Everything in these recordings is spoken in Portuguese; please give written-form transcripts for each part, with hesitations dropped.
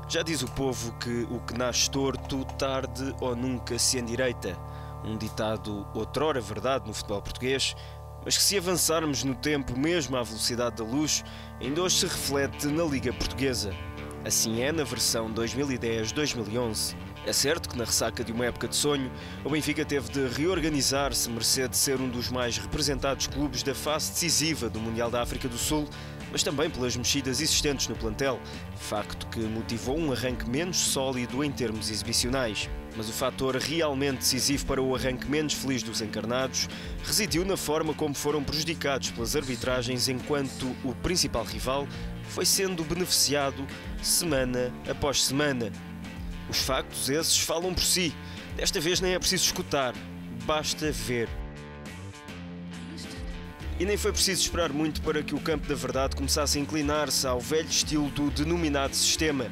Já diz o povo que o que nasce torto, tarde ou nunca se endireita. Um ditado outrora verdade no futebol português, mas que se avançarmos no tempo mesmo à velocidade da luz, ainda hoje se reflete na Liga Portuguesa. Assim é na versão 2010-2011. É certo que na ressaca de uma época de sonho, o Benfica teve de reorganizar-se mercê de ser um dos mais representados clubes da fase decisiva do Mundial da África do Sul, mas também pelas mexidas existentes no plantel, facto que motivou um arranque menos sólido em termos exibicionais. Mas o fator realmente decisivo para o arranque menos feliz dos encarnados residiu na forma como foram prejudicados pelas arbitragens, enquanto o principal rival foi sendo beneficiado semana após semana. Os factos esses falam por si. Desta vez nem é preciso escutar, basta ver. E nem foi preciso esperar muito para que o campo da verdade começasse a inclinar-se ao velho estilo do denominado sistema.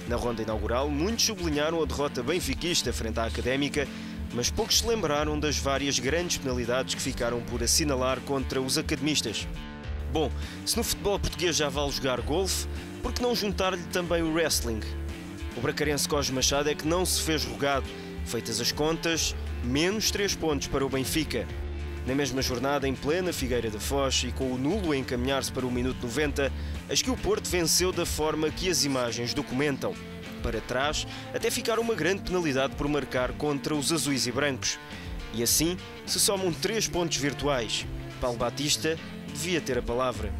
Na ronda inaugural, muitos sublinharam a derrota benfiquista frente à Académica, mas poucos se lembraram das várias grandes penalidades que ficaram por assinalar contra os academistas. Bom, se no futebol português já vale jogar golfe, por que não juntar-lhe também o wrestling? O bracarense Cosme Machado é que não se fez rogado. Feitas as contas, menos 3 pontos para o Benfica. Na mesma jornada, em plena Figueira da Foz e com o nulo a encaminhar-se para o minuto 90, acho que o Porto venceu da forma que as imagens documentam. Para trás, até ficar uma grande penalidade por marcar contra os azuis e brancos. E assim, se somam 3 pontos virtuais. Paulo Batista devia ter a palavra.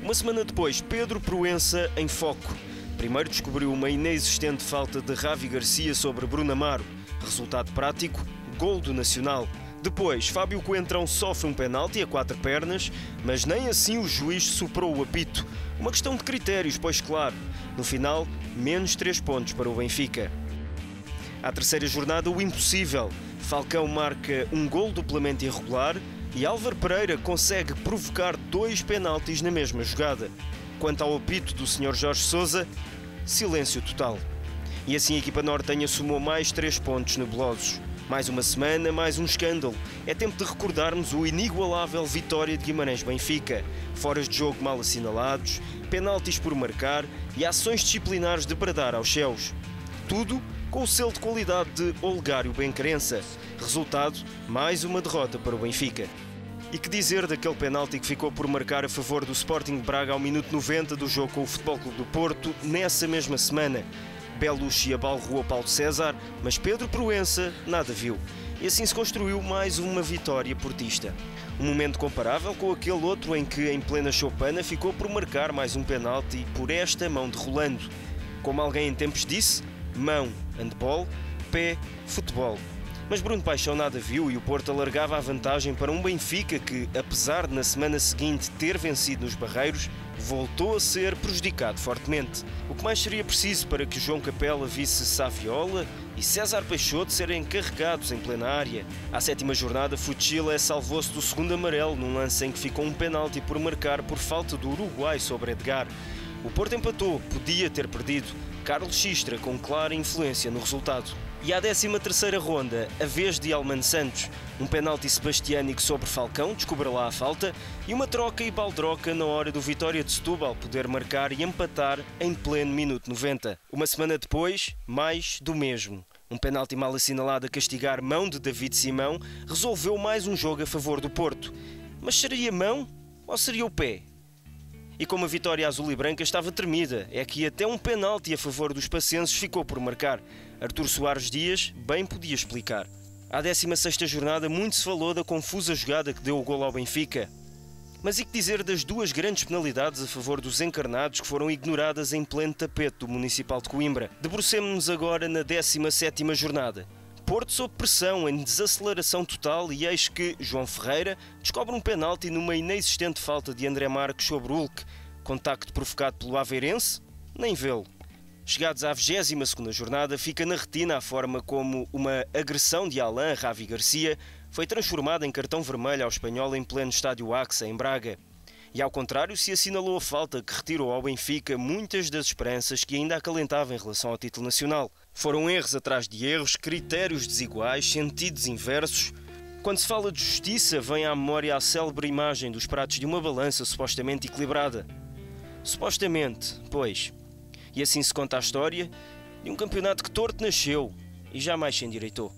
Uma semana depois, Pedro Proença em foco. Primeiro descobriu uma inexistente falta de Ravi Garcia sobre Bruno Amaro. Resultado prático, gol do Nacional. Depois, Fábio Coentrão sofre um penalti a 4 pernas, mas nem assim o juiz soprou o apito. Uma questão de critérios, pois claro. No final, menos 3 pontos para o Benfica. À terceira jornada, o impossível. Falcão marca um gol duplamente irregular e Álvaro Pereira consegue provocar 2 penaltis na mesma jogada. Quanto ao apito do Sr. Jorge Sousa, silêncio total. E assim a equipa nortenha somou mais 3 pontos nebulosos. Mais uma semana, mais um escândalo. É tempo de recordarmos o inigualável Vitória de Guimarães-Benfica. Foras de jogo mal assinalados, penaltis por marcar e ações disciplinares de bradar aos céus. Tudo com o selo de qualidade de Olegário Benquerença. Resultado, mais uma derrota para o Benfica. E que dizer daquele penalti que ficou por marcar a favor do Sporting de Braga ao minuto 90 do jogo com o Futebol Clube do Porto, nessa mesma semana. Belushi abalroou Paulo César, mas Pedro Proença nada viu. E assim se construiu mais uma vitória portista. Um momento comparável com aquele outro em que, em plena choupana, ficou por marcar mais um penalti por esta mão de Rolando. Como alguém em tempos disse, mão, handball, pé, futebol. Mas Bruno Paixão nada viu e o Porto alargava a vantagem para um Benfica que, apesar de na semana seguinte ter vencido nos Barreiros, voltou a ser prejudicado fortemente. O que mais seria preciso para que João Capela visse Saviola e César Peixoto serem carregados em plena área? À 7ª jornada, Fuchila salvou-se do segundo amarelo num lance em que ficou um penalti por marcar por falta do Uruguai sobre Edgar. O Porto empatou, podia ter perdido. Carlos Xistra com clara influência no resultado. E à 13ª ronda, a vez de Alman Santos, um penalti sebastiânico sobre Falcão, descobre lá a falta, e uma troca e baldroca na hora do Vitória de Setúbal poder marcar e empatar em pleno minuto 90. Uma semana depois, mais do mesmo. Um penalti mal assinalado a castigar mão de David Simão resolveu mais um jogo a favor do Porto. Mas seria mão ou seria o pé? E como a vitória azul e branca estava tremida, é que até um penalti a favor dos pacenses ficou por marcar. Artur Soares Dias bem podia explicar. À 16ª jornada muito se falou da confusa jogada que deu o golo ao Benfica. Mas e que dizer das 2 grandes penalidades a favor dos encarnados que foram ignoradas em pleno tapete do Municipal de Coimbra? Debrucemo-nos agora na 17ª jornada. Porto sob pressão, em desaceleração total, e eis que João Ferreira descobre um penalti numa inexistente falta de André Marques sobre Hulk. Contacto provocado pelo Aveirense? Nem vê-lo. Chegados à 22ª jornada, fica na retina a forma como uma agressão de Alain Ravi Garcia foi transformada em cartão vermelho ao espanhol em pleno estádio AXA, em Braga. E ao contrário, se assinalou a falta que retirou ao Benfica muitas das esperanças que ainda acalentava em relação ao título nacional. Foram erros atrás de erros, critérios desiguais, sentidos inversos. Quando se fala de justiça, vem à memória a célebre imagem dos pratos de uma balança supostamente equilibrada. Supostamente, pois. E assim se conta a história de um campeonato que torto nasceu e jamais se endireitou.